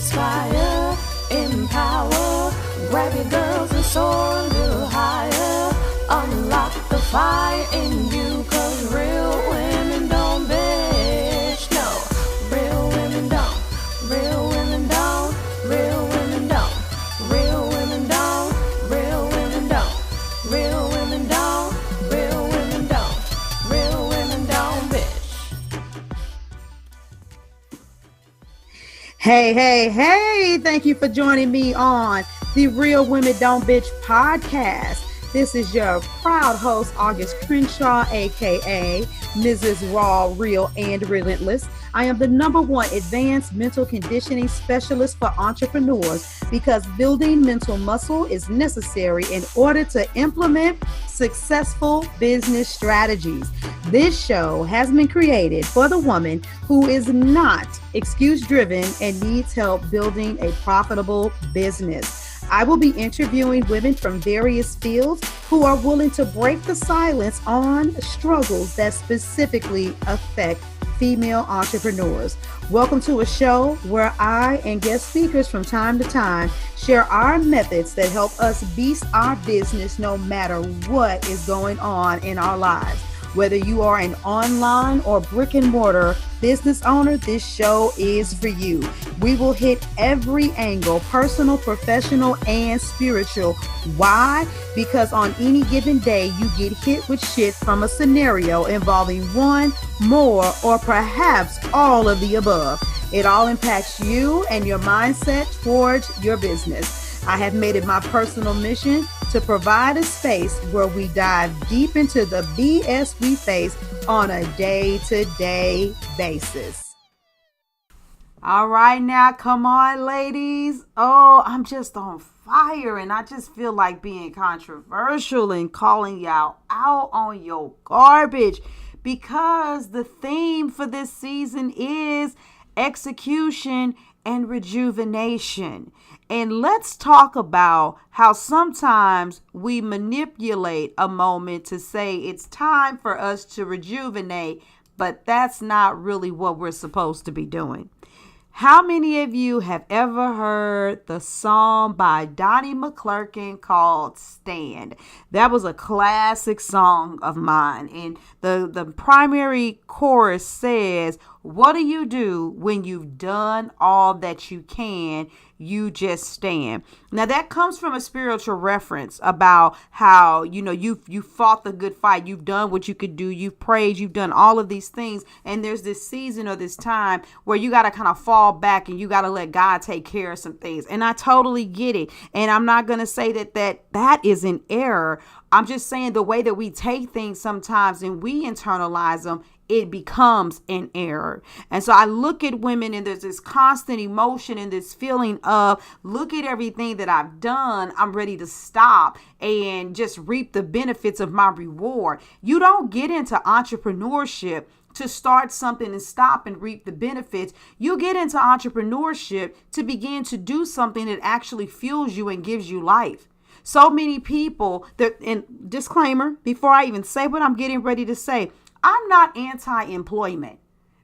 inspire, empower, grab your girls and soar a little higher. Unlock the fire in you, cause real women don't bitch, no. Real women don't, real women don't, real women don't, real women don't, real women don't, real women don't, real women don't, real women don't bitch. Hey, thank you for joining me on the Real Women Don't Bitch podcast. This is your proud host, August Crenshaw, aka Mrs. Raw, Real, and Relentless. I am the #1 advanced mental conditioning specialist for entrepreneurs because building mental muscle is necessary in order to implement successful business strategies. This show has been created for the woman who is not excuse-driven and needs help building a profitable business. I will be interviewing women from various fields who are willing to break the silence on struggles that specifically affect female entrepreneurs. Welcome to a show where I and guest speakers from time to time share our methods that help us beast our business no matter what is going on in our lives. Whether you are an online or brick and mortar business owner, this show is for you. We will hit every angle, personal, professional, and spiritual. Why? Because on any given day, you get hit with shit from a scenario involving one, more, or perhaps all of the above. It all impacts you and your mindset towards your business. I have made it my personal mission to provide a space where we dive deep into the BS we face on a day-to-day basis. All right, now, come on, ladies. Oh, I'm just on fire, and I just feel like being controversial and calling y'all out on your garbage because the theme for this season is execution and rejuvenation. And let's talk about how sometimes we manipulate a moment to say it's time for us to rejuvenate, but that's not really what we're supposed to be doing. How many of you have ever heard the song by Donnie McClurkin called Stand? That was a classic song of mine. And the primary chorus says, what do you do when you've done all that you can? You just stand. Now that comes from a spiritual reference about how, you fought the good fight. You've done what you could do. You've prayed. You've done all of these things. And there's this season or this time where you got to kind of fall back and you got to let God take care of some things. And I totally get it. And I'm not going to say that is an error. I'm just saying the way that we take things sometimes and we internalize them, it becomes an error. And so I look at women and there's this constant emotion and this feeling of, look at everything that I've done. I'm ready to stop and just reap the benefits of my reward. You don't get into entrepreneurship to start something and stop and reap the benefits. You get into entrepreneurship to begin to do something that actually fuels you and gives you life. So many people and disclaimer, before I even say what I'm getting ready to say, I'm not anti-employment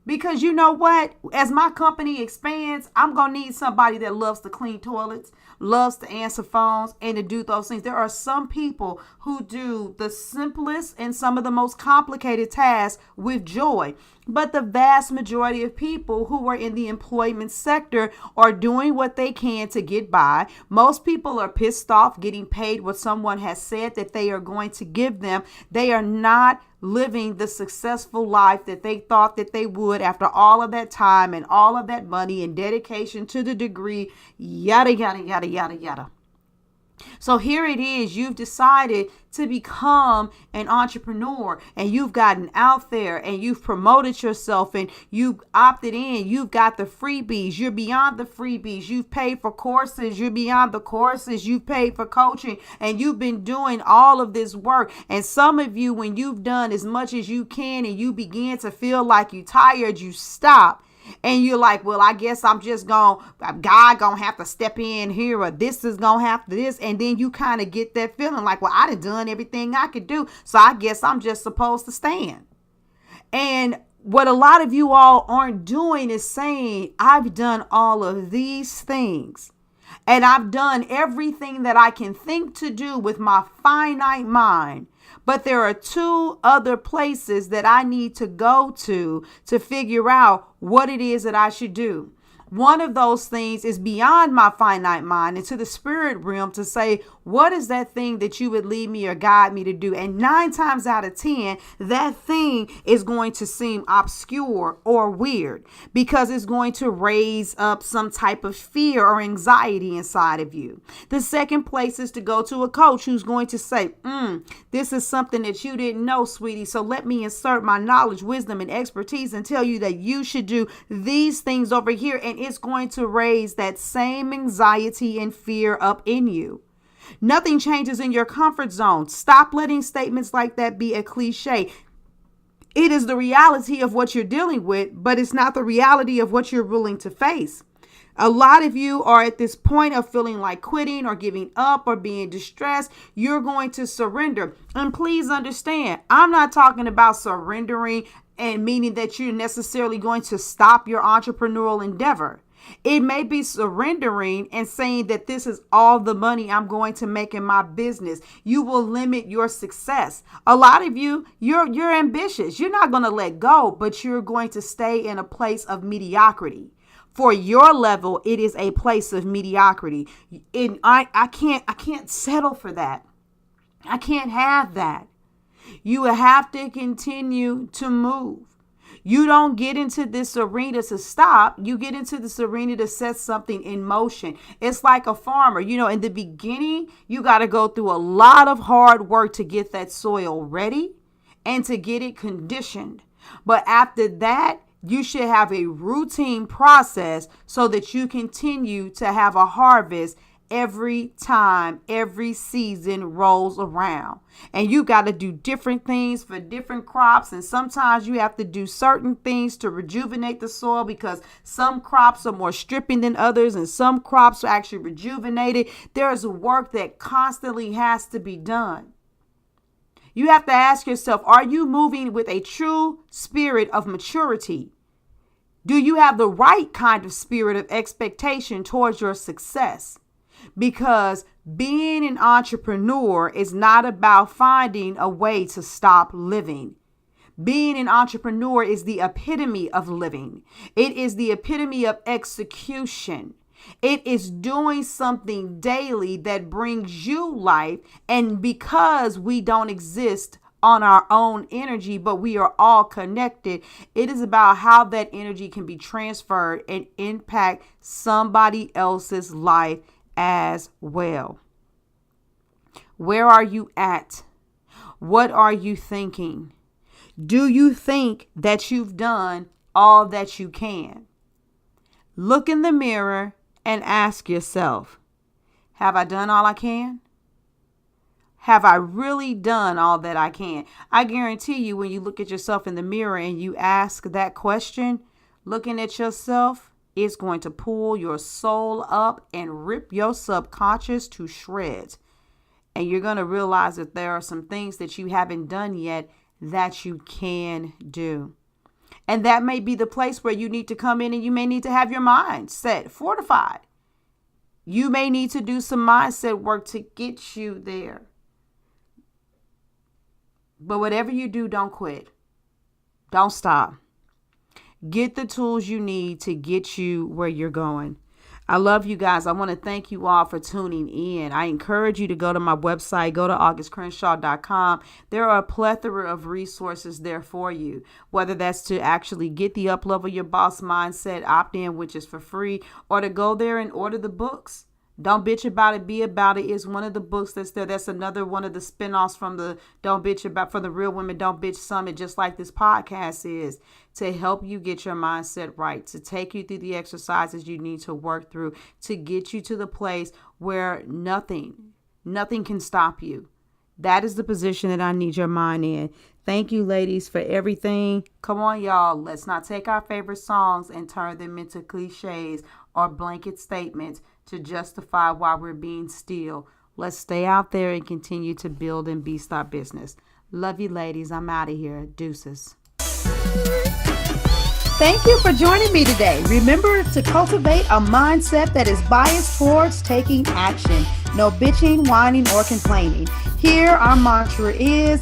because you know what? As my company expands, I'm going to need somebody that loves to clean toilets, loves to answer phones, and to do those things. There are some people who do the simplest and some of the most complicated tasks with joy. But the vast majority of people who are in the employment sector are doing what they can to get by. Most people are pissed off getting paid what someone has said that they are going to give them. They are not living the successful life that they thought that they would after all of that time and all of that money and dedication to the degree, yada, yada, yada, yada, yada. So here it is. You've decided to become an entrepreneur and you've gotten out there and you've promoted yourself and you've opted in. You've got the freebies. You're beyond the freebies. You've paid for courses. You're beyond the courses. You've paid for coaching and you've been doing all of this work. And some of you, when you've done as much as you can and you begin to feel like you're tired, you stop. And you're like, well, I guess I'm just God gonna have to step in here, or this is gonna have to this. And then you kind of get that feeling like, well, I done everything I could do. So I guess I'm just supposed to stand. And what a lot of you all aren't doing is saying, I've done all of these things and I've done everything that I can think to do with my finite mind. But there are 2 other places that I need to go to figure out what it is that I should do. One of those things is beyond my finite mind into the spirit realm to say, what is that thing that you would lead me or guide me to do? And 9 times out of 10, that thing is going to seem obscure or weird because it's going to raise up some type of fear or anxiety inside of you. The second place is to go to a coach who's going to say, this is something that you didn't know, sweetie. So let me insert my knowledge, wisdom, and expertise and tell you that you should do these things over here. And it's going to raise that same anxiety and fear up in you. Nothing changes in your comfort zone. Stop letting statements like that be a cliche. It is the reality of what you're dealing with, but it's not the reality of what you're willing to face. A lot of you are at this point of feeling like quitting or giving up or being distressed. You're going to surrender. And please understand, I'm not talking about surrendering and meaning that you're necessarily going to stop your entrepreneurial endeavor. It may be surrendering and saying that this is all the money I'm going to make in my business. You will limit your success. A lot of you, you're ambitious. You're not going to let go, but you're going to stay in a place of mediocrity. For your level, it is a place of mediocrity. And I can't settle for that. I can't have that. You will have to continue to move. You don't get into this arena to stop. You get into this arena to set something in motion. It's like a farmer. In the beginning, you got to go through a lot of hard work to get that soil ready and to get it conditioned. But after that, you should have a routine process so that you continue to have a harvest every time, every season rolls around. And you got to do different things for different crops. And sometimes you have to do certain things to rejuvenate the soil because some crops are more stripping than others and some crops are actually rejuvenated. There's work that constantly has to be done. You have to ask yourself, are you moving with a true spirit of maturity? Do you have the right kind of spirit of expectation towards your success? Because being an entrepreneur is not about finding a way to stop living. Being an entrepreneur is the epitome of living. It is the epitome of execution. It is doing something daily that brings you life. And because we don't exist on our own energy, but we are all connected, it is about how that energy can be transferred and impact somebody else's life as well. Where are you at? What are you thinking? Do you think that you've done all that you can? Look in the mirror and ask yourself, have I done all I can? Have I really done all that I can? I guarantee you, when you look at yourself in the mirror and you ask that question, looking at yourself, it's going to pull your soul up and rip your subconscious to shreds. And you're going to realize that there are some things that you haven't done yet that you can do. And that may be the place where you need to come in and you may need to have your mind set, fortified. You may need to do some mindset work to get you there. But whatever you do, don't quit. Don't stop. Get the tools you need to get you where you're going. I love you guys. I want to thank you all for tuning in. I encourage you to go to my website, go to augustcrenshaw.com. There are a plethora of resources there for you, whether that's to actually get the Uplevel Your Boss Mindset opt-in, which is for free, or to go there and order the books. Don't Bitch About It, Be About It is one of the books that's there. That's another one of the spinoffs from the Don't Bitch About, for the Real Women Don't Bitch Summit, just like this podcast is, to help you get your mindset right, to take you through the exercises you need to work through, to get you to the place where nothing can stop you. That is the position that I need your mind in. Thank you, ladies, for everything. Come on, y'all. Let's not take our favorite songs and turn them into cliches or blanket statements to justify why we're being still. Let's stay out there and continue to build and beast our business. Love you, ladies. I'm out of here. Deuces. Thank you for joining me today. Remember to cultivate a mindset that is biased towards taking action. No bitching, whining, or complaining. Here, our mantra is,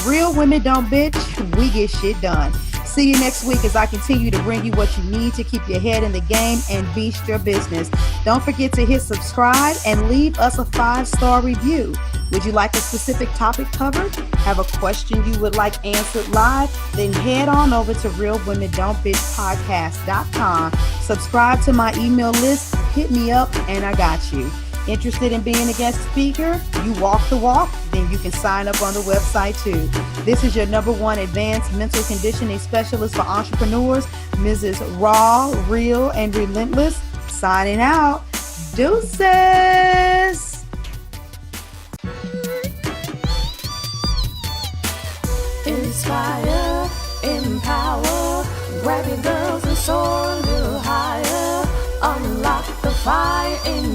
real women don't bitch, we get shit done. See you next week as I continue to bring you what you need to keep your head in the game and beast your business. Don't forget to hit subscribe and leave us a 5-star review. Would you like a specific topic covered? Have a question you would like answered live? Then head on over to realwomen.don't bitch podcast.com. Subscribe to my email list, hit me up, and I got you. Interested in being a guest speaker? You walk the walk? Then you can sign up on the website too. This is your #1 advanced mental conditioning specialist for entrepreneurs, Mrs. Raw, Real, and Relentless, signing out. Deuces! Inspire, empower, grab your girls and soar a little higher. Unlock the fire in